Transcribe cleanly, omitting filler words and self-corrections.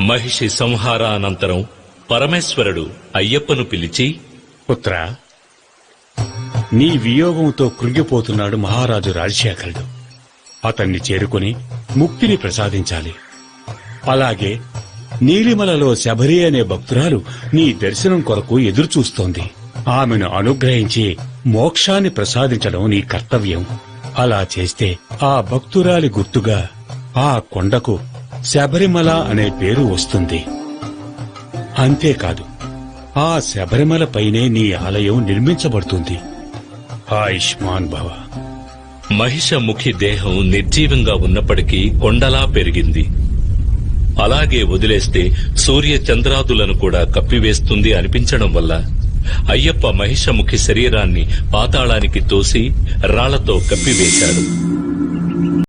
మహిషి సంహారానంతరం పరమేశ్వరుడు అయ్యప్పను పిలిచి, పుత్రా, నీ వియోగంతో కృంగిపోతున్నాడు మహారాజు రాజశేఖరుడు. అతన్ని చేరుకుని ముక్తిని ప్రసాదించాలి. అలాగే నీలిమలలో శబరి అనే భక్తురాలు నీ దర్శనం కొరకు ఎదురుచూస్తోంది. ఆమెను అనుగ్రహించి మోక్షాన్ని ప్రసాదించడం నీ కర్తవ్యం. అలా చేస్తే ఆ భక్తురాలి గుర్తుగా ఆ కొండకు శబరిమల అనే పేరు వస్తుంది. అంతేకాదు, ఆ శబరిమల పైనే నీ ఆలయం నిర్మించబడుతుంది. ఆయుష్మాన్ భవ. మహిషముఖి దేహం నిర్జీవంగా ఉన్నప్పటికీ కొండలా పెరిగింది. అలాగే వదిలేస్తే సూర్య చంద్రాదులను కూడా కప్పివేస్తుంది అనిపించడం వల్ల అయ్యప్ప మహిషముఖి శరీరాన్ని పాతాళానికి తోసి రాళ్లతో కప్పివేశాడు.